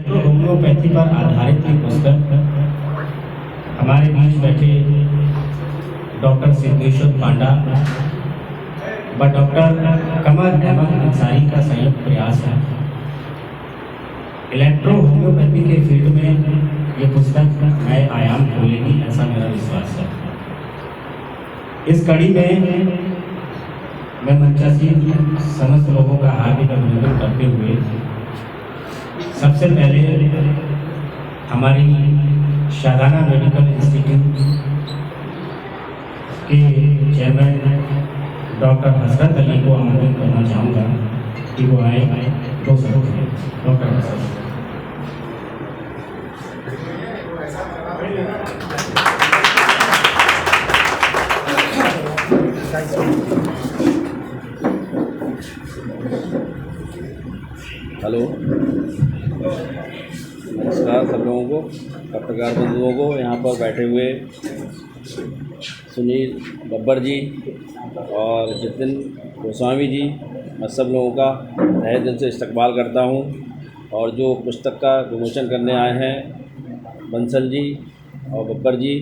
Homeopathy पर आधारित ये पुस्तक हमारे बीच बैठे डॉक्टर सिद्धेश्वर पांडा व डॉक्टर कमर अहमद अंसारी का संयुक्त प्रयास है। इलेक्ट्रो होम्योपैथी के फील्ड में ये पुस्तक नए आयाम खोलेगी, ऐसा मेरा विश्वास है। इस कड़ी में मैं मंचासीन समस्त लोगों का हार्दिक अभिनंदन करते हुए सबसे पहले हमारी शाहदाना मेडिकल इंस्टीट्यूट के चेयरमैन डॉक्टर हसरत अली को आमंत्रित करना चाहूँगा कि वो आए। दो शब्द हैं डॉक्टर हसरत। हेलो, नमस्कार सब लोगों को, पत्रकार बंधुओं को, यहाँ पर बैठे हुए सुनील बब्बर जी और जितिन गोस्वामी जी, मैं सब लोगों का तहे दिल से इस्तकबाल करता हूँ। और जो पुस्तक का विमोचन करने आए हैं बंसल जी और बब्बर जी,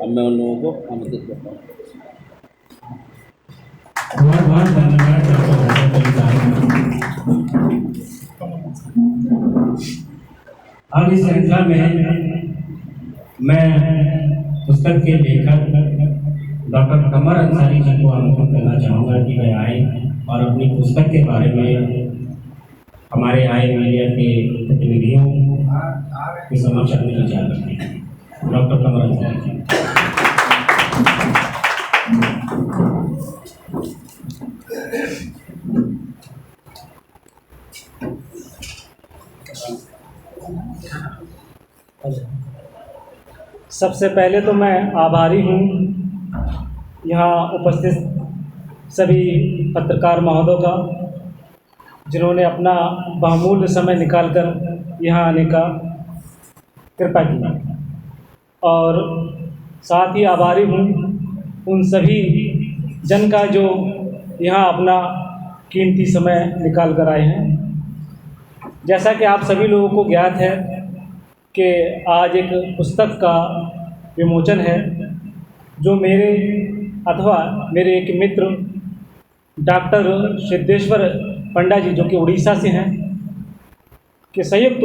अब मैं उन लोगों को आमंत्रित करता हूँ। अब इस श्रृंखला में मैं पुस्तक के लेखक डॉक्टर कमर अंसारी जी को आमंत्रित करना चाहूँगा कि वे आए और अपनी पुस्तक के बारे में हमारे आए मीडिया के प्रतिनिधियों के समक्ष अपने विचार रखें। डॉक्टर कमर अंसारी जी। सबसे पहले तो मैं आभारी हूँ यहाँ उपस्थित सभी पत्रकार महोदयों का, जिन्होंने अपना बहुमूल्य समय निकालकर यहाँ आने का कृपा की। और साथ ही आभारी हूँ उन सभी जन का जो यहाँ अपना कीमती समय निकाल कर आए हैं। जैसा कि आप सभी लोगों को ज्ञात है कि आज एक पुस्तक का विमोचन है, जो मेरे अथवा मेरे एक मित्र डॉक्टर सिद्धेश्वर पांडा जी, जो कि उड़ीसा से हैं, के संयुक्त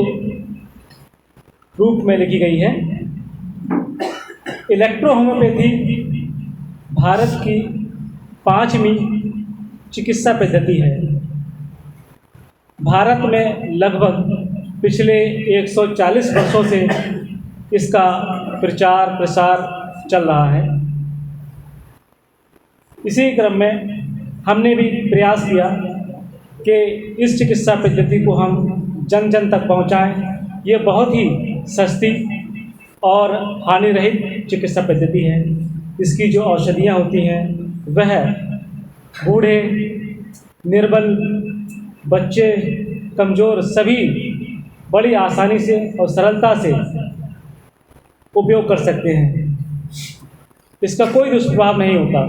रूप में लिखी गई है। इलेक्ट्रो होम्योपैथी भारत की 5वीं चिकित्सा पद्धति है। भारत में लगभग पिछले 140 वर्षों से इसका प्रचार प्रसार चल रहा है। इसी क्रम में हमने भी प्रयास किया कि इस चिकित्सा पद्धति को हम जन जन तक पहुंचाएं। ये बहुत ही सस्ती और हानि रहित चिकित्सा पद्धति है। इसकी जो औषधियाँ होती हैं वह बूढ़े, निर्बल, बच्चे, कमज़ोर सभी बड़ी आसानी से और सरलता से उपयोग कर सकते हैं। इसका कोई दुष्प्रभाव नहीं होता।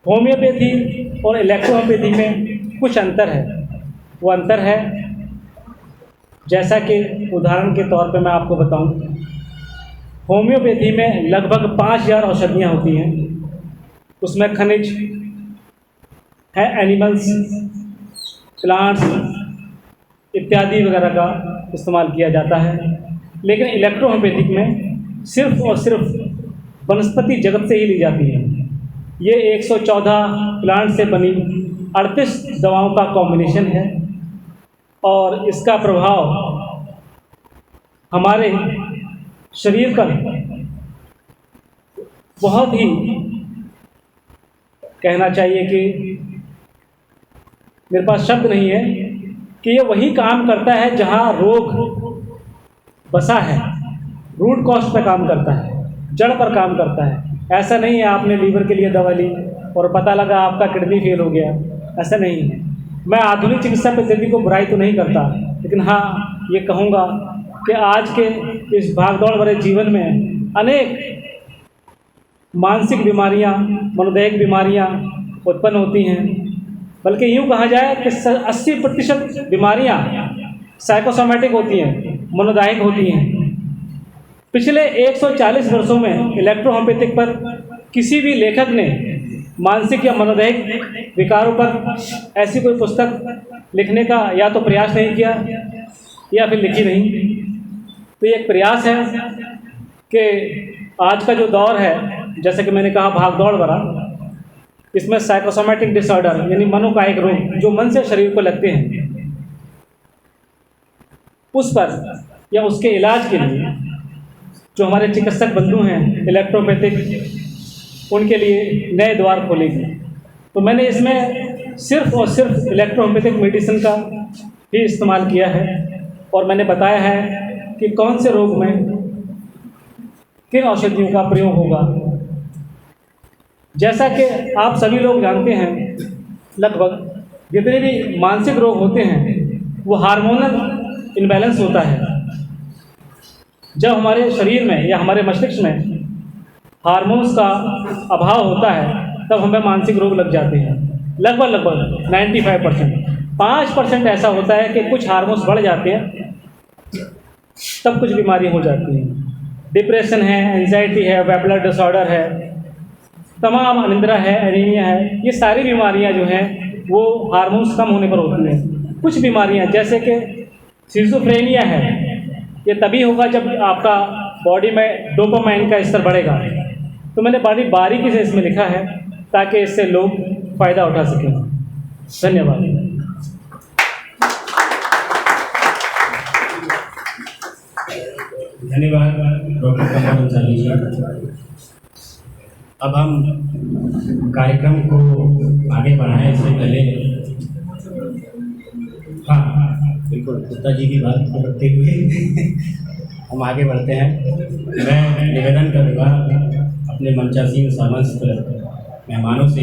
होम्योपैथी और इलेक्ट्रोहोम्योपैथी में कुछ अंतर है। वो अंतर है, जैसा कि उदाहरण के तौर पे मैं आपको बताऊं, होम्योपैथी में लगभग 5000 औषधियाँ होती हैं। उसमें खनिज है, एनिमल्स, प्लांट्स इत्यादि वगैरह का इस्तेमाल किया जाता है। लेकिन इलेक्ट्रोहोम्योपैथिक में सिर्फ और सिर्फ वनस्पति जगत से ही ली जाती है। ये 114 प्लांट से बनी 38 दवाओं का कॉम्बिनेशन है और इसका प्रभाव हमारे शरीर पर बहुत ही, कहना चाहिए कि मेरे पास शब्द नहीं है कि ये वही काम करता है जहाँ रोग बसा है। रूट कॉज पर काम करता है, जड़ पर काम करता है। ऐसा नहीं है आपने लीवर के लिए दवा ली और पता लगा आपका किडनी फेल हो गया, ऐसा नहीं है। मैं आधुनिक चिकित्सा पद्धति को बुराई तो नहीं करता, लेकिन हाँ ये कहूँगा कि आज के इस भागदौड़ भरे जीवन में अनेक मानसिक बीमारियाँ, मनोदैहिक बीमारियाँ उत्पन्न होती हैं। बल्कि यूँ कहा जाए कि 80% बीमारियाँ साइकोसोमैटिक होती हैं, मनोदायक होती हैं। पिछले 140 वर्षों में इलेक्ट्रोहोम्योपैथिक पर किसी भी लेखक ने मानसिक या मनोदैहिक विकारों पर ऐसी कोई पुस्तक लिखने का या तो प्रयास नहीं किया या फिर लिखी नहीं। तो ये एक प्रयास है कि आज का जो दौर है, जैसे कि मैंने कहा भाग दौड़ भरा, इसमें साइकोसोमैटिक डिसऑर्डर यानी मनोकायिक रोग जो मन से शरीर को लगते हैं, उस पर या उसके इलाज के लिए जो हमारे चिकित्सक बंधु हैं इलेक्ट्रोपैथिक, उनके लिए नए द्वार खोलेगी। तो मैंने इसमें सिर्फ और सिर्फ इलेक्ट्रोहोम्योपैथिक मेडिसिन का ही इस्तेमाल किया है और मैंने बताया है कि कौन से रोग में किन औषधियों का प्रयोग होगा। जैसा कि आप सभी लोग जानते हैं, लगभग जितने भी मानसिक रोग होते हैं वो हार्मोनल इम्बैलेंस होता है। जब हमारे शरीर में या हमारे मस्तिष्क में हार्मोन्स का अभाव होता है तब हमें मानसिक रोग लग जाते हैं। लगभग 95%। 5% ऐसा होता है कि कुछ हार्मोन्स बढ़ जाते हैं तब कुछ बीमारी हो जाती हैं। डिप्रेशन है, एंजाइटी है, बाइपोलर डिसऑर्डर है, तमाम अनिद्रा है, एनीमिया है, ये सारी बीमारियां जो हैं वो हार्मोन्स कम होने पर होती हैं। कुछ बीमारियां जैसे कि सिज़ोफ्रेनिया है, ये तभी होगा जब आपका बॉडी में डोपामाइन का स्तर बढ़ेगा। तो मैंने बड़ी बारीकी से इसमें लिखा है ताकि इससे लोग फ़ायदा उठा सकें। धन्यवाद। धन्यवाद डॉक्टर कमर अंसारी जी। अब हम कार्यक्रम को आगे बढ़ाएं इससे पहले, हाँ बिल्कुल, गुप्ता जी की बात को रखते हुए हम आगे बढ़ते हैं। मैं निवेदन करूँगा अपने मंचासीन समस्त मेहमानों से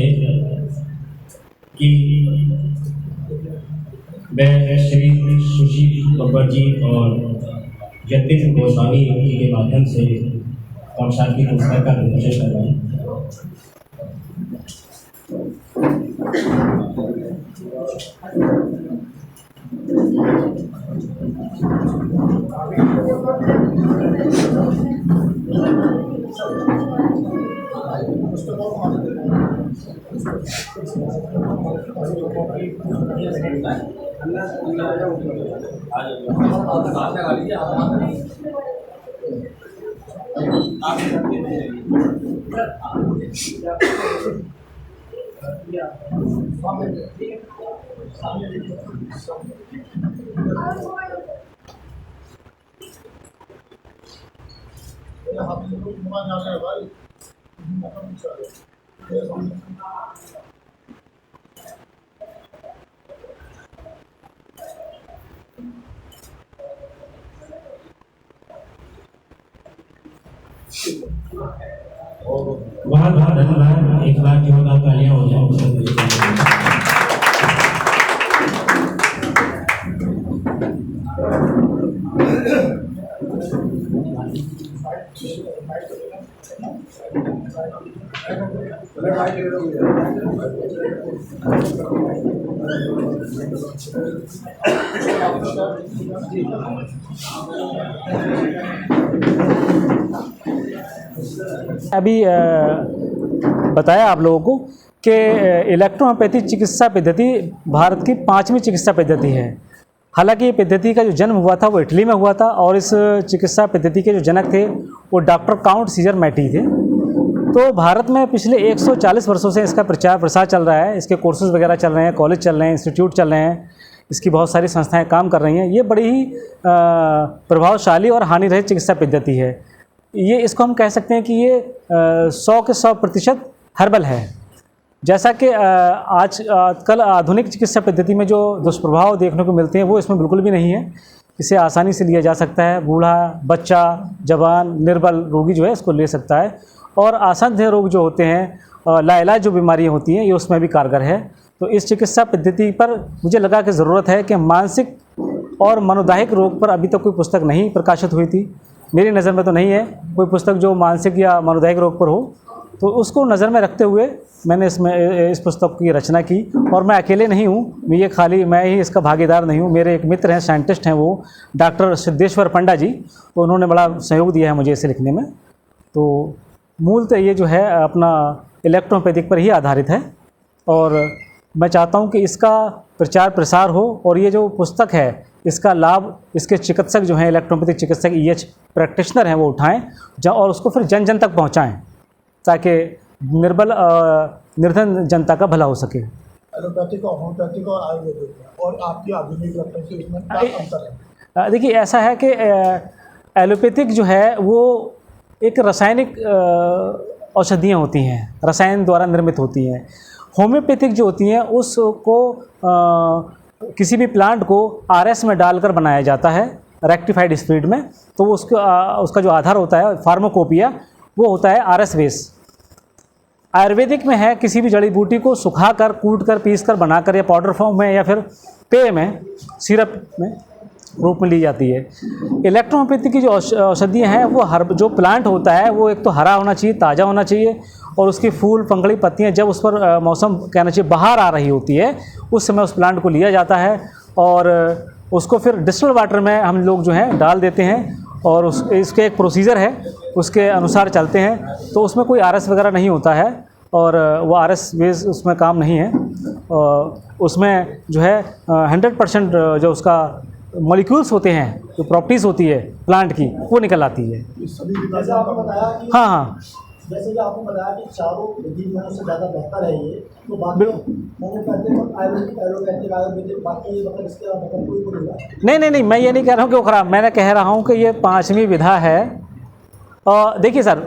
कि मैं श्री सुशील बब्बर जी और जतिन गोस्वामी जी के माध्यम से कौशाल की पुस्तक का विमोचन करवाएं। बहुत बहुत धन्यवाद। एक बार जोरदार तालियां हो जाए। अभी बताया आप लोगों को कि इलेक्ट्रोहोम्योपैथी चिकित्सा पद्धति भारत की 5वीं चिकित्सा पद्धति है। हालांकि ये पद्धति का जो जन्म हुआ था वो इटली में हुआ था और इस चिकित्सा पद्धति के जो जनक थे वो डॉक्टर काउंट सीजर मैटी थे। तो भारत में पिछले 140 वर्षों से इसका प्रचार प्रसार चल रहा है, इसके कोर्सेज वगैरह चल रहे हैं, कॉलेज चल रहे हैं, इंस्टीट्यूट चल रहे हैं, इसकी बहुत सारी संस्थाएं काम कर रही हैं। ये बड़ी ही प्रभावशाली और हानिरहित चिकित्सा पद्धति है। ये इसको हम कह सकते हैं कि ये 100 के 100% हर्बल है। जैसा कि आजकल आधुनिक चिकित्सा पद्धति में जो दुष्प्रभाव देखने को मिलते हैं वो इसमें बिल्कुल भी नहीं है। इसे आसानी से लिया जा सकता है, बूढ़ा, बच्चा, जवान, निर्बल रोगी जो है इसको ले सकता है। और असंख्य रोग जो होते हैं, लाइलाज जो बीमारियाँ होती हैं, ये उसमें भी कारगर है। तो इस चिकित्सा पद्धति पर मुझे लगा कि ज़रूरत है कि मानसिक और मनोदायक रोग पर अभी तक कोई पुस्तक नहीं प्रकाशित हुई थी। मेरी नज़र में तो नहीं है कोई पुस्तक जो मानसिक या मनोदायक रोग पर हो। तो उसको नज़र में रखते हुए मैंने इस पुस्तक की रचना की। और मैं अकेले नहीं हूँ, ये खाली मैं ही इसका भागीदार नहीं हूँ, मेरे एक मित्र हैं, साइंटिस्ट हैं, वो डॉक्टर सिद्धेश्वर पंडा जी, तो उन्होंने बड़ा सहयोग दिया है मुझे इसे लिखने में। तो मूलतः ये जो है अपना इलेक्ट्रोपैथिक पर ही आधारित है और मैं चाहता हूँ कि इसका प्रचार प्रसार हो और ये जो पुस्तक है इसका लाभ इसके चिकित्सक जो हैं, इलेक्ट्रोपैथिक चिकित्सक EH प्रैक्टिशनर हैं, वो उठाएं और उसको फिर जन जन तक पहुँचाएँ ताकि निर्धन जनता का भला हो सके। एलोपैथिक और होम्योपैथिक और आयुर्वेदिक और आपकी आधुनिक डॉक्टर से इसमें क्या अंतर है? देखिए ऐसा है कि एलोपैथिक जो है वो एक रासायनिक औषधियाँ होती हैं, रसायन द्वारा निर्मित होती हैं। होम्योपैथिक जो होती हैं उसको किसी भी प्लांट को RS में डालकर बनाया जाता है, रेक्टिफाइड स्पीड में, तो वो उसका जो आधार होता है फार्माकोपिया वो होता है RS बेस। आयुर्वेदिक में है किसी भी जड़ी बूटी को सुखाकर, कूटकर, पीसकर, बनाकर या पाउडर फॉर्म में या फिर पेय में, सिरप में रूप में ली जाती है। इलेक्ट्रोपैथिक की जो औषधियाँ हैं वो जो प्लांट होता है वो एक तो हरा होना चाहिए, ताज़ा होना चाहिए और उसकी फूल, पंखड़ी, पत्तियाँ जब उस पर मौसम कहना चाहिए बाहर आ रही होती है उस समय उस प्लांट को लिया जाता है और उसको फिर डिस्टिल्ड वाटर में हम लोग जो है डाल देते हैं और इसके एक प्रोसीजर है, उसके अनुसार चलते हैं। तो उसमें कोई RS वगैरह नहीं होता है और वो RS बेस उसमें काम नहीं है। उसमें जो है 100% जो उसका मॉलिक्यूल्स होते हैं, जो प्रॉपर्टीज़ होती है प्लांट की, वो निकल आती है। जैसे आपने बताया कि हाँ, जैसे कि आपने बताया कि चारों विधि में से ज़्यादा बेहतर है ये, तो बाकी होम्योपैथिक और एलोपैथिक आयुर्वेदिक बाकी मतलब इसके अलावा मतलब कोई को नहीं। नहीं, मैं ये नहीं कह रहा हूँ कि वो खराब, मैंने कह रहा हूँ कि ये 5वीं विधा है। और देखिए सर,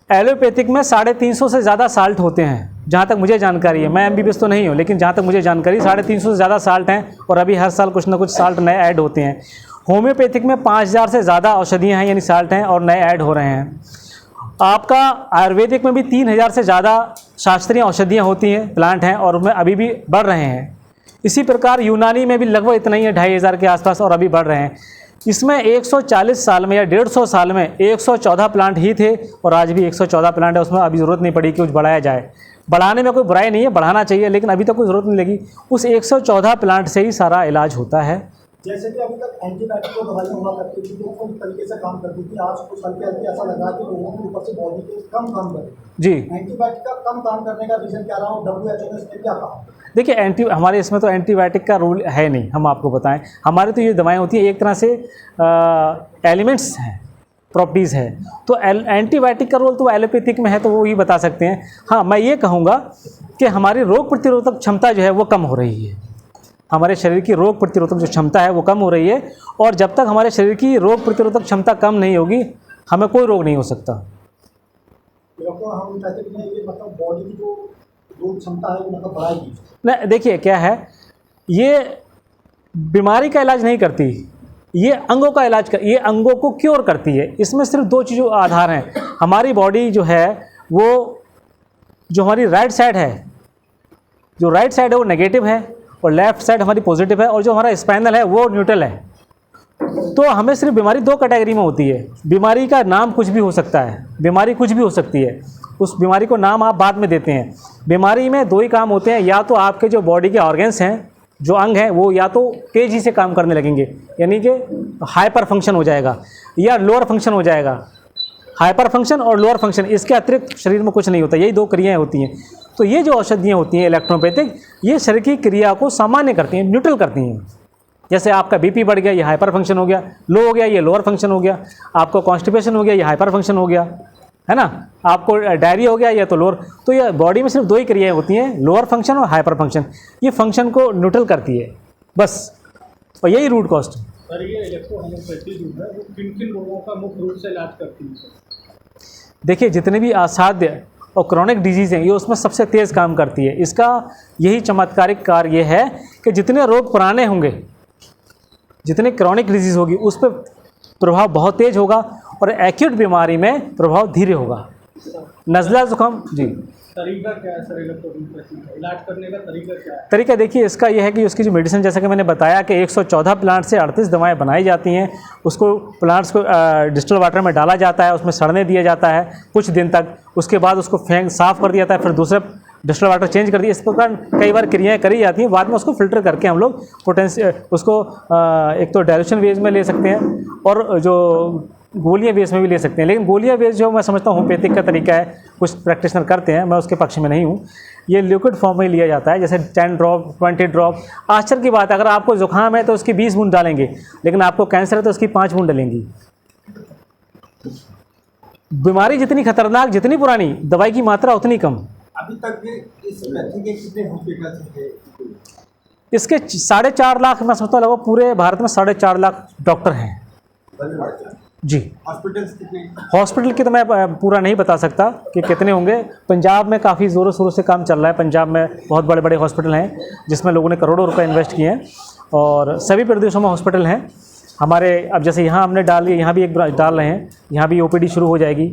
एलोपैथिक में 350 से ज़्यादा साल्ट होते हैं, जहाँ तक मुझे जानकारी है। मैं MBBS तो नहीं हूँ, लेकिन जहाँ तक मुझे जानकारी 350 से ज़्यादा साल्ट हैं और अभी हर साल कुछ ना कुछ साल्ट नए ऐड होते हैं। होम्योपैथिक में 5000 से ज़्यादा औषधियाँ हैं, यानी साल्ट हैं और नए ऐड हो रहे हैं। आपका आयुर्वेदिक में भी 3000 से ज़्यादा शास्त्रीय औषधियाँ होती हैं, प्लांट हैं और उनमें अभी भी बढ़ रहे हैं। इसी प्रकार यूनानी में भी लगभग इतना ही है, 2500 के आसपास, और अभी बढ़ रहे हैं। इसमें 140 साल में या 150 साल में 114 प्लांट ही थे और आज भी 114 प्लांट है। उसमें अभी ज़रूरत नहीं पड़ी कि कुछ बढ़ाया जाए। बढ़ाने में कोई बुराई नहीं है, बढ़ाना चाहिए, लेकिन अभी तक कोई ज़रूरत नहीं लगी। उस 114 प्लांट से ही सारा इलाज होता है। जैसे कि अभी तक एंटीबायोटिक को दवाइयाँ हुआ करती थी तो कौन तरीके से काम करती थी, आज कुछ हल्के हल्के ऐसा लगा कि लोगों के ऊपर से बॉडी के कम काम कर जी। एंटीबायोटिक का कम काम करने का रीज़न क्या रहा हूँ, WHO ने इसमें क्या कहा? देखिए हमारे इसमें तो एंटीबायोटिक का रूल है नहीं, हम आपको बताएं। हमारे तो ये दवाएं होती हैं एक तरह से एलिमेंट्स हैं, प्रॉपर्टीज़ है। तो एंटीबायोटिक का रोल तो एलोपैथिक में है, तो वो ही बता सकते हैं। हाँ, मैं ये कहूँगा कि हमारी रोग प्रतिरोधक क्षमता जो है वो कम हो रही है। हमारे शरीर की रोग प्रतिरोधक जो क्षमता है वो कम हो रही है और जब तक हमारे शरीर की रोग प्रतिरोधक क्षमता कम नहीं होगी हमें कोई रोग नहीं हो सकता। डॉक्टर होम्योपैथिक में ये मतलब बॉडी की जो रोग क्षमता है वो मतलब बढ़ाएगी? नहीं, देखिए क्या है, ये बीमारी का इलाज नहीं करती, ये अंगों का इलाज ये अंगों को क्योर करती है। इसमें सिर्फ 2 चीज़ों आधार हैं। हमारी बॉडी जो है वो जो हमारी राइट साइड है, जो राइट साइड है वो नेगेटिव है और लेफ़्ट साइड हमारी पॉजिटिव है और जो हमारा स्पाइनल है वो न्यूट्रल है। तो हमें सिर्फ बीमारी 2 कैटेगरी में होती है। बीमारी का नाम कुछ भी हो सकता है, बीमारी कुछ भी हो सकती है, उस बीमारी को नाम आप बाद में देते हैं। बीमारी में 2 ही काम होते हैं, या तो आपके जो बॉडी के ऑर्गन्स हैं, जो अंग हैं, वो या तो तेज़ी से काम करने लगेंगे, यानी कि हाइपर फंक्शन हो जाएगा, या लोअर फंक्शन हो जाएगा। हाइपर फंक्शन और लोअर फंक्शन, इसके अतिरिक्त शरीर में कुछ नहीं होता, यही 2 क्रियाएँ होती हैं। तो ये जो औषधियाँ होती हैं इलेक्ट्रोपैथिक, ये शरीर की क्रिया को सामान्य करती हैं, न्यूट्रल करती हैं। जैसे आपका BP बढ़ गया, ये हाइपर फंक्शन हो गया, लो हो गया, ये लोअर फंक्शन हो गया, आपको कॉन्स्टिपेशन हो गया, ये हाइपर फंक्शन हो गया, है ना, आपको डायरिया हो गया, ये तो लोअर। तो ये बॉडी में सिर्फ 2 ही क्रियाएँ होती हैं, लोअर फंक्शन और हाइपर फंक्शन। ये फंक्शन को न्यूट्रल करती है बस, और यही रूट कॉस्ट है। सर, ये इलेक्ट्रो होम्योपैथी जो है वो किन किन रोगों का मुख्य रूप से इलाज करती है? देखिए, जितने भी असाध्य और क्रॉनिक डिजीज़ हैं, ये उसमें सबसे तेज़ काम करती है। इसका यही चमत्कारिक कार्य ये है कि जितने रोग पुराने होंगे, जितने क्रॉनिक डिजीज़ होगी, उस पर प्रभाव बहुत तेज़ होगा और एक्यूट बीमारी में प्रभाव धीरे होगा। नज़ला ज़ुकाम जी, तरीका क्या है सर इलेक्ट्रोप्रोपैथी का? इलाज करने का तरीका क्या है? तरीका देखिए इसका यह है कि उसकी जो मेडिसिन, जैसा कि मैंने बताया कि 114 प्लांट से 38 दवाएं बनाई जाती हैं। उसको प्लांट्स को डिस्टिल वाटर में डाला जाता है, उसमें सड़ने दिया जाता है कुछ दिन तक। उसके बाद उसको साफ़ कर दिया जाता है, फिर दूसरे डिस्टिल वाटर चेंज कर दिया। इस प्रकार कई बार क्रियाएँ करी जाती हैं। बाद में उसको फ़िल्टर करके हम लोग उसको एक तो डाइल्यूशन वेज में ले सकते हैं और जो गोलियां बेस में भी ले सकते हैं। लेकिन गोलियां बेस जो मैं समझता हूँ होम्योपैथिक का तरीका है, कुछ प्रैक्टिशनर करते हैं, मैं उसके पक्ष में नहीं हूँ। ये लिक्विड फॉर्म में लिया जाता है, जैसे 10 ड्रॉप 20 ड्रॉप। आश्चर्य की बात है, अगर आपको जुकाम है तो उसकी 20 बूंद डालेंगे, लेकिन आपको कैंसर है तो उसकी 5 बूंद डालेंगी। बीमारी जितनी खतरनाक, जितनी पुरानी, दवाई की मात्रा उतनी कम। अभी तक इस पैथी के कितने हॉस्पिटल थे? इसके 4.5 लाख, मैं समझता हूँ लगभग पूरे भारत में 4.5 लाख डॉक्टर हैं जी। हॉस्पिटल्स कितने? हॉस्पिटल की तो मैं पूरा नहीं बता सकता कि कितने होंगे। पंजाब में काफ़ी ज़ोरों शोरों से काम चल रहा है। पंजाब में बहुत बड़े बड़े हॉस्पिटल हैं जिसमें लोगों ने करोड़ों रुपए इन्वेस्ट किए हैं, और सभी प्रदेशों में हॉस्पिटल हैं हमारे। अब जैसे यहाँ हमने डाल दिया, यहाँ भी एक डाल रहे हैं, यहाँ भी ओपीडी शुरू हो जाएगी।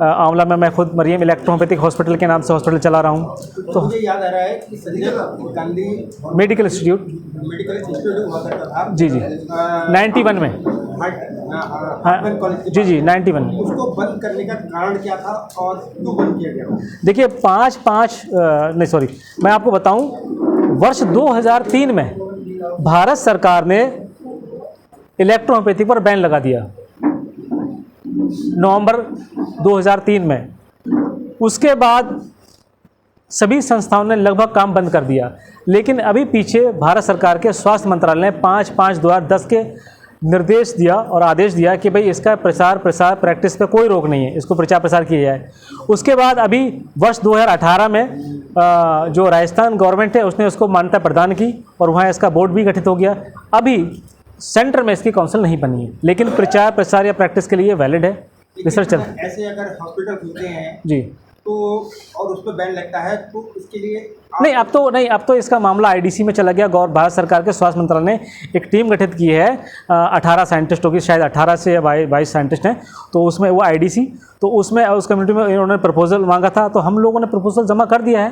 आंवला में मैं खुद मरियम इलेक्ट्रोपैथिक हॉस्पिटल के नाम से हॉस्पिटल चला रहा हूँ। तो मुझे याद आ रहा है कि संजय गांधी मेडिकल इंस्टीट्यूट हुआ करता था जी 91 में, हाँ जी 91। उसको बंद करने का कारण क्या था और क्यों बंद किया गया? देखिए मैं आपको बताऊं, वर्ष 2003 में भारत सरकार ने इलेक्ट्रोहोम्योपैथी पर बैन लगा दिया, नवंबर 2003 में। उसके बाद सभी संस्थाओं ने लगभग काम बंद कर दिया। लेकिन अभी पीछे भारत सरकार के स्वास्थ्य मंत्रालय ने 5/5/2010 के निर्देश दिया और आदेश दिया कि भाई इसका प्रचार प्रैक्टिस पे कोई रोक नहीं है, इसको प्रचार प्रसार किया जाए। उसके बाद अभी वर्ष 2018 में जो राजस्थान गवर्नमेंट है उसने उसको मान्यता प्रदान की और वहाँ इसका बोर्ड भी गठित हो गया। अभी सेंटर में इसकी काउंसिल नहीं बनी है, लेकिन प्रचार प्रसार या प्रैक्टिस के लिए वैलिड है। रिसर्च चल ऐसे अगर हॉस्पिटल खुलते हैं जी तो और उस पर बैन लगता है तो इसके लिए अब तो इसका मामला आईडीसी में चला गया। भारत सरकार के स्वास्थ्य मंत्रालय ने एक टीम गठित की है, 18 साइंटिस्टों की, शायद 18 से 22 साइंटिस्ट हैं। तो उसमें वो आईडीसी, तो उसमें उस कम्युनिटी में इन्होंने प्रपोजल मांगा था, तो हम लोगों ने प्रपोजल जमा कर दिया है।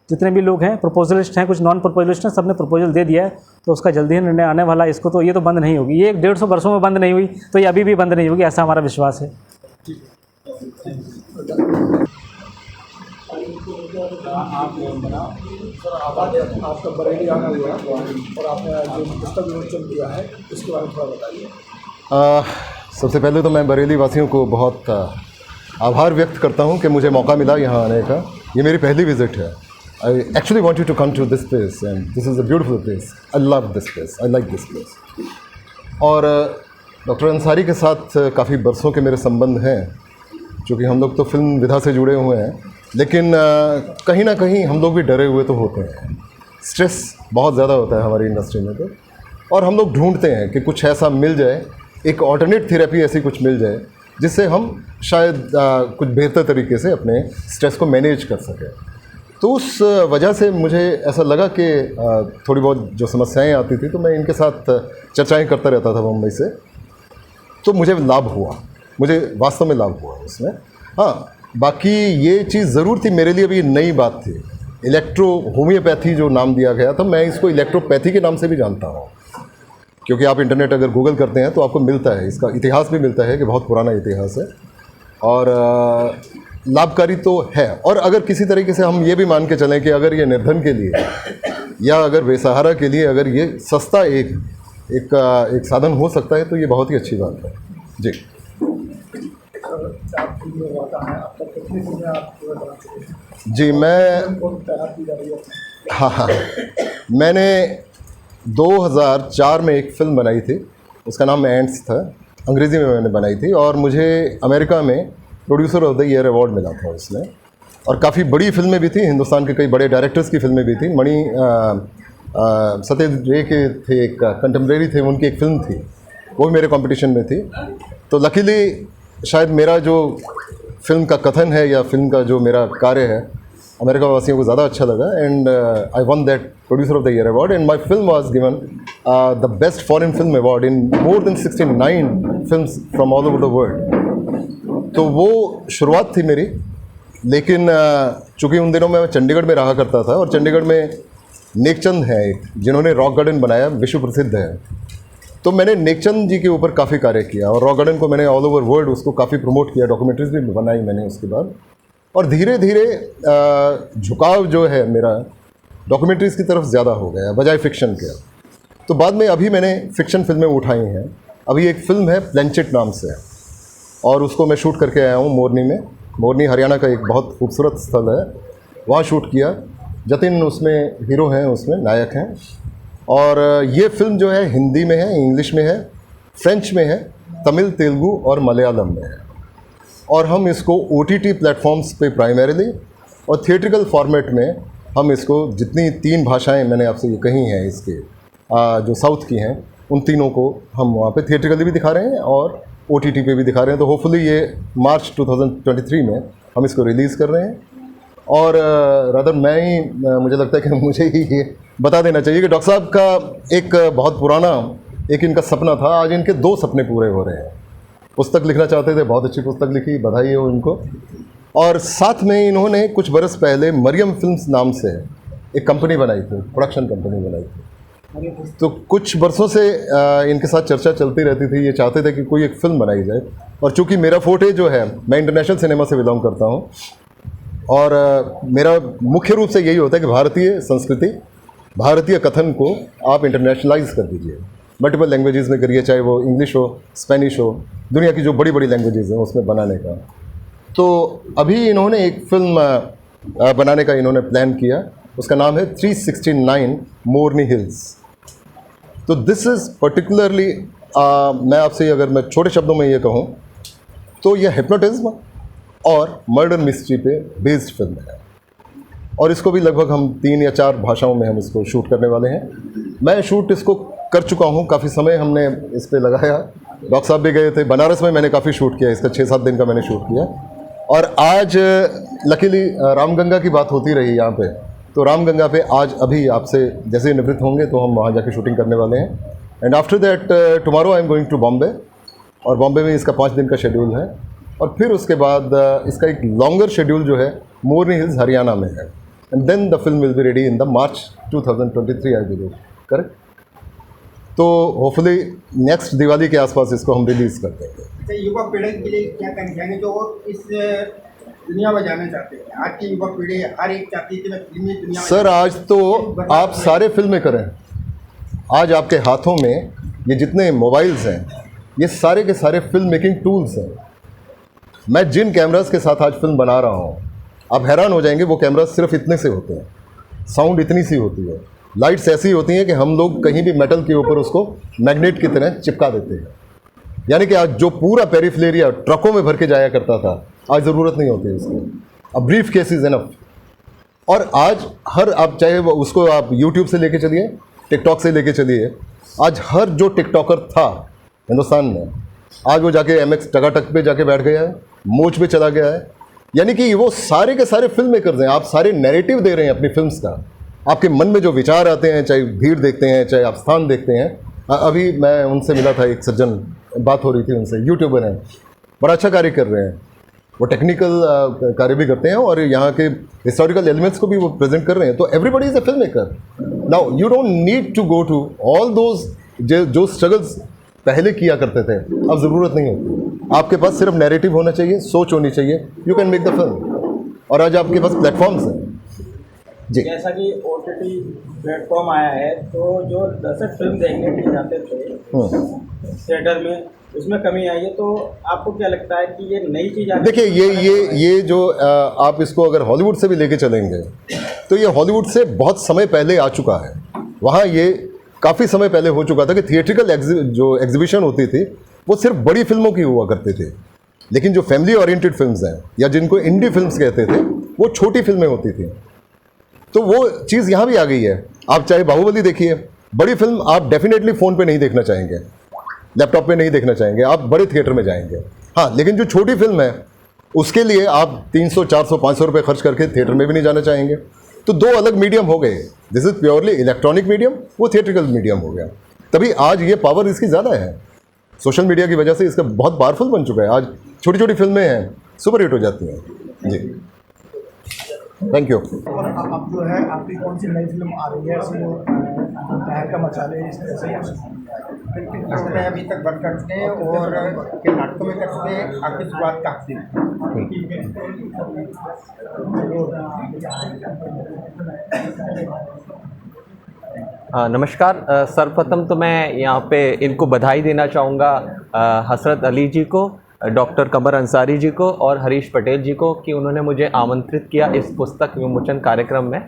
जितने भी लोग हैं प्रपोजलिस्ट हैं, कुछ नॉन प्रपोजलिस्ट हैं, सबने प्रपोजल दे दिया है। तो उसका जल्दी ही निर्णय आने वाला है। इसको तो ये तो बंद नहीं होगी, ये 150 वर्षों में बंद नहीं हुई तो ये अभी भी बंद नहीं होगी, ऐसा हमारा विश्वास है। आपका बरेली आना हुआ और आपने जो पुस्तक विमोचन किया है उसके बारे में थोड़ा बताइए। सबसे पहले तो मैं बरेली वासियों को बहुत आभार व्यक्त करता हूं कि मुझे मौका मिला यहाँ आने का। ये मेरी पहली विज़िट है। I actually wanted to come to this place and this is a beautiful place. I love this place, I like this place. और डॉक्टर अंसारी के साथ काफ़ी बरसों के मेरे संबंध हैं, क्योंकि हम लोग तो फिल्म विधा से जुड़े हुए हैं, लेकिन कहीं ना कहीं हम लोग भी डरे हुए तो होते हैं। स्ट्रेस बहुत ज़्यादा होता है हमारी इंडस्ट्री में तो, और हम लोग ढूंढते हैं कि कुछ ऐसा मिल जाए, एक ऑल्टरनेट थेरेपी ऐसी कुछ मिल जाए जिससे हम शायद कुछ बेहतर तरीके से अपने स्ट्रेस को मैनेज कर सकें। तो उस वजह से मुझे ऐसा लगा कि थोड़ी बहुत जो समस्याएं आती थी तो मैं इनके साथ चर्चाएं करता रहता था मुंबई से, तो मुझे लाभ हुआ, मुझे वास्तव में लाभ हुआ इसमें। हाँ, बाकी ये चीज़ ज़रूर थी मेरे लिए, भी नई बात थी। इलेक्ट्रो होम्योपैथी जो नाम दिया गया था, मैं इसको इलेक्ट्रोपैथी के नाम से भी जानता हूँ, क्योंकि आप इंटरनेट अगर गूगल करते हैं तो आपको मिलता है, इसका इतिहास भी मिलता है कि बहुत पुराना इतिहास है और लाभकारी तो है। और अगर किसी तरीके से हम ये भी मान के चलें कि अगर ये निर्धन के लिए या अगर बेसहारा के लिए अगर ये सस्ता एक साधन हो सकता है तो ये बहुत ही अच्छी बात है जी। जी मैंने 2004 में एक फ़िल्म बनाई थी, उसका नाम एंड्स था, अंग्रेज़ी में मैंने बनाई थी और मुझे अमेरिका में producer of the year award मिला था उसमें। और काफ़ी बड़ी फिल्में भी थी, हिंदुस्तान के कई बड़े डायरेक्टर्स की फिल्में भी थी। सत्यजीत रे के थे, एक कंटेम्प्रेरी थे, उनकी एक फ़िल्म थी, वो भी मेरे कंपटीशन में थी। तो लकीली शायद मेरा जो फिल्म का कथन है या फिल्म का जो मेरा कार्य है अमेरिका वासियों को ज़्यादा अच्छा लगा and I one that producer of the year award and my film was given the best foreign film award in more than 69 films from all over the world. तो वो शुरुआत थी मेरी लेकिन चूँकि उन दिनों में मैं चंडीगढ़ में रहा करता था और चंडीगढ़ में नेकचंद हैं एक, जिन्होंने रॉक गार्डन बनाया, विश्व प्रसिद्ध है। तो मैंने नेकचंद जी के ऊपर काफ़ी कार्य किया और रॉक गार्डन को मैंने ऑल ओवर वर्ल्ड उसको काफ़ी प्रमोट किया, डॉक्यूमेंट्रीज भी बनाई मैंने उसके बाद। और धीरे धीरे झुकाव जो है मेरा डॉक्यूमेंट्रीज़ की तरफ ज़्यादा हो गया बजाय फिक्शन के। तो बाद में अभी मैंने फिक्शन फिल्में उठाई हैं। अभी एक फ़िल्म है प्लेंचेट नाम से और उसको मैं शूट करके आया हूँ मोरनी में। मोरनी हरियाणा का एक बहुत खूबसूरत स्थल है, वहाँ शूट किया। जतिन उसमें हीरो हैं, उसमें नायक हैं। और ये फ़िल्म जो है हिंदी में है, इंग्लिश में है, फ्रेंच में है, तमिल, तेलुगु और मलयालम में है। और हम इसको OTT प्लेटफॉर्म्स पे प्राइमरीली और थिएट्रिकल फॉर्मेट में हम इसको जितनी 3 भाषाएं मैंने आपसे ये कही हैं इसके जो साउथ की हैं, उन तीनों को हम वहाँ पे थिएट्रिकली भी दिखा रहे हैं और OTT पे भी दिखा रहे हैं। तो होपफुली ये मार्च 2023 में हम इसको रिलीज़ कर रहे हैं। और रादर मैं ही मुझे लगता है कि मुझे ही ये बता देना चाहिए कि डॉक्टर साहब का एक बहुत पुराना एक इनका सपना था, आज इनके 2 सपने पूरे हो रहे हैं। पुस्तक लिखना चाहते थे, बहुत अच्छी पुस्तक लिखी, बधाई हो इनको। और साथ में इन्होंने कुछ बरस पहले मरियम फिल्म्स नाम से एक कंपनी बनाई थी, प्रोडक्शन कंपनी बनाई थी। तो कुछ बरसों से इनके साथ चर्चा चलती रहती थी, ये चाहते थे कि कोई एक फ़िल्म बनाई जाए। और चूँकि मेरा फोटे जो है, मैं इंटरनेशनल सिनेमा से बिलोंग करता हूँ और मेरा मुख्य रूप से यही होता है कि भारतीय संस्कृति, भारतीय कथन को आप इंटरनेशनलाइज कर दीजिए, मल्टीपल लैंग्वेजेस में करिए, चाहे वो इंग्लिश हो, स्पेनिश हो, दुनिया की जो बड़ी बड़ी लैंग्वेजेस हैं उसमें बनाने का। तो अभी इन्होंने एक फ़िल्म बनाने का इन्होंने प्लान किया, उसका नाम है 369 मोरनी हिल्स। तो दिस इज़ पर्टिकुलरली मैं आपसे अगर मैं छोटे शब्दों में ये कहूँ तो यह हिप्नोटिज्म और मर्डर मिस्ट्री पे बेस्ड फिल्म है। और इसको भी लगभग हम 3 या 4 भाषाओं में हम इसको शूट करने वाले हैं। मैं शूट इसको कर चुका हूँ, काफ़ी समय हमने इस पे लगाया। डॉक्टर साहब भी गए थे बनारस में, मैंने काफ़ी शूट किया, इसका 6-7 दिन का मैंने शूट किया। और आज लकीली रामगंगा की बात होती रही यहाँ पे, तो रामगंगा पे आज अभी आपसे जैसे ही निवृत्त होंगे तो हम वहाँ जाके शूटिंग करने वाले हैं। And after that tomorrow I am going to Bombay, और बॉम्बे में इसका 5 दिन का शेड्यूल है। और फिर उसके बाद इसका एक लॉन्गर शेड्यूल जो है मोरनी हिल्स हरियाणा में है। And then the film will be ready in the March 2023 I believe, correct. तो होपफुली नेक्स्ट दिवाली के आसपास इसको हम रिलीज़ कर देंगे। युवा पीढ़ी के लिए क्या कहना चाहेंगे जो इस दुनिया में जाना चाहते हैं? आज की युवा पीढ़ी हर एक चाहती है कि मैं फिल्मी दुनिया में। सर आज तो आप सारे फिल्में करें, आज आपके हाथों में ये जितने मोबाइल्स हैं ये सारे के सारे फिल्म मेकिंग टूल्स हैं। मैं जिन कैमरास के साथ आज फिल्म बना रहा हूँ आप हैरान हो जाएंगे, वो कैमरास सिर्फ इतने से होते हैं, साउंड इतनी सी होती है, लाइट्स ऐसी होती हैं कि हम लोग कहीं भी मेटल के ऊपर उसको मैग्नेट की तरह चिपका देते हैं। यानी कि आज जो पूरा पेरिफ्लेरिया ट्रकों में भर के जाया करता था, आज ज़रूरत नहीं होती उसकी। अब ब्रीफ केस इज़ एनफ। और आज हर आप चाहे वो उसको आप यूट्यूब से लेके चलिए, टिकटॉक से लेके चलिए, आज हर जो टिकटॉकर था हिंदुस्तान में, आज वो जाके MX टकाटक पे जाके बैठ गया है, मोच पे चला गया है। यानी कि वो सारे के सारे फिल्म मेकर्स हैं, आप सारे नैरेटिव दे रहे हैं अपनी फिल्म्स का। आपके मन में जो विचार आते हैं, चाहे भीड़ देखते हैं, चाहे आप स्थान देखते हैं। अभी मैं उनसे मिला था, एक सज्जन, बात हो रही थी उनसे, यूट्यूबर हैं, बड़ा अच्छा कार्य कर रहे हैं, वो टेक्निकल कार्य भी करते हैं और यहाँ के हिस्टोरिकल एलिमेंट्स को भी वो प्रेजेंट कर रहे हैं। तो everybody is a film maker. Now you don't need to go to all those जो स्ट्रगल्स पहले किया करते थे, अब ज़रूरत नहीं होती। आपके पास सिर्फ नैरेटिव होना चाहिए, सोच होनी चाहिए, you can make the film. और आज आपके पास प्लेटफॉर्म्स हैं जी। जैसा कि OTT प्लेटफॉर्म आया है, तो जो दर्शक फिल्म देखने के लिए जाते थे थिएटर में, उसमें कमी आई है। तो आपको क्या लगता है कि ये नई चीज़? देखिए ये जो आप इसको अगर हॉलीवुड से भी लेके चलेंगे तो ये हॉलीवुड से बहुत समय पहले आ चुका है। वहाँ ये काफ़ी समय पहले हो चुका था कि थिएट्रिकल जो एग्जीबिशन होती थी वो सिर्फ बड़ी फिल्मों की हुआ करती थी, लेकिन जो फैमिली ओरिएंटेड फिल्म्स हैं या जिनको इंडी फिल्म्स कहते थे, वो छोटी फिल्में होती थी। तो वो चीज़ यहाँ भी आ गई है। आप चाहे बाहुबली देखिए, बड़ी फिल्म आप डेफिनेटली फ़ोन पे नहीं देखना चाहेंगे, लैपटॉप पे नहीं देखना चाहेंगे, आप बड़े थिएटर में जाएंगे। हाँ, लेकिन जो छोटी फिल्म है उसके लिए आप 300, 400, 500 रुपये खर्च करके थिएटर में भी नहीं जाना चाहेंगे। तो 2 अलग मीडियम हो गए। This is purely electronic medium, वो थिएट्रिकल मीडियम हो गया। तभी आज ये पावर इसकी ज़्यादा है, सोशल मीडिया की वजह से इसका बहुत पावरफुल बन चुका है। आज छोटी छोटी फिल्में हैं, सुपर हिट हो जाती हैं जी। Thank you. और अब जो है आपकी कौन सी नई फिल्म आ रही है ऐसे जो तहलका मचा ले इस तरह से फिल्म में अभी तक बंद करते हैं और के नाटकों में करते हैं आपकी शुरुआत काफी नमस्कार। सर्वप्रथम तो मैं यहाँ पे इनको बधाई देना चाहूँगा, हसरत अली जी को, डॉक्टर कमर अंसारी जी को और हरीश पटेल जी को, कि उन्होंने मुझे आमंत्रित किया इस पुस्तक विमोचन कार्यक्रम में।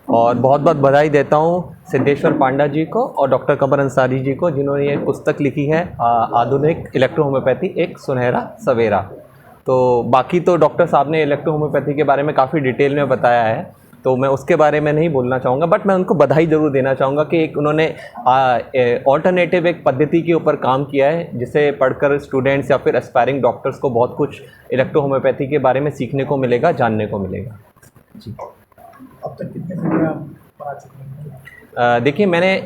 और बहुत बहुत बधाई देता हूँ सिद्धेश्वर पांडा जी को और डॉक्टर कमर अंसारी जी को, जिन्होंने ये पुस्तक लिखी है, आधुनिक इलेक्ट्रो होम्योपैथी एक सुनहरा सवेरा। तो बाकी तो डॉक्टर साहब ने इलेक्ट्रो होम्योपैथी के बारे में काफ़ी डिटेल में बताया है, तो मैं उसके बारे में नहीं बोलना चाहूँगा, बट मैं उनको बधाई ज़रूर देना चाहूँगा कि एक उन्होंने ऑल्टरनेटिव एक पद्धति के ऊपर काम किया है, जिसे पढ़कर स्टूडेंट्स या फिर एस्पायरिंग डॉक्टर्स को बहुत कुछ इलेक्ट्रो होम्योपैथी के बारे में सीखने को मिलेगा, जानने को मिलेगा। जी, अब तक कितने फिल्में आप बना चुके हैं? देखिए, मैंने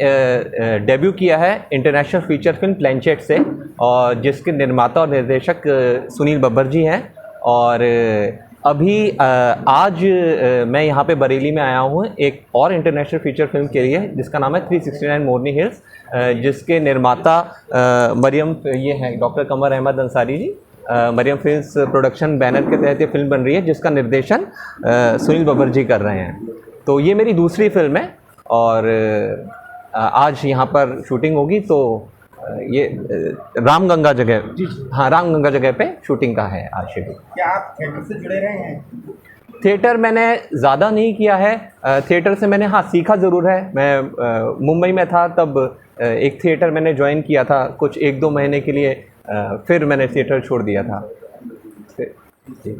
डेब्यू किया है इंटरनेशनल फीचर फिल्म प्लेनचेट से, और जिसके निर्माता और निर्देशक सुनील बब्बर जी हैं। और अभी आज मैं यहाँ पे बरेली में आया हूँ एक और इंटरनेशनल फीचर फिल्म के लिए, जिसका नाम है 369 मोरनी हिल्स, जिसके निर्माता मरियम, ये हैं डॉक्टर कमर Ahmad Ansari ji. Maryam films production banner के तहत ये फिल्म बन रही है, जिसका निर्देशन सुनील बब्बर जी कर रहे हैं। तो ये मेरी दूसरी फिल्म है और आज यहाँ पर शूटिंग होगी। तो ये रामगंगा जगह, हाँ, रामगंगा जगह पे शूटिंग का है आज शेड्यूल। क्या आप थिएटर से जुड़े रहे हैं? थिएटर मैंने ज़्यादा नहीं किया है। थिएटर से मैंने, हाँ, सीखा ज़रूर है। मैं मुंबई में था तब एक थिएटर मैंने ज्वाइन किया था कुछ 1-2 महीने के लिए, फिर मैंने थिएटर छोड़ दिया था। जी।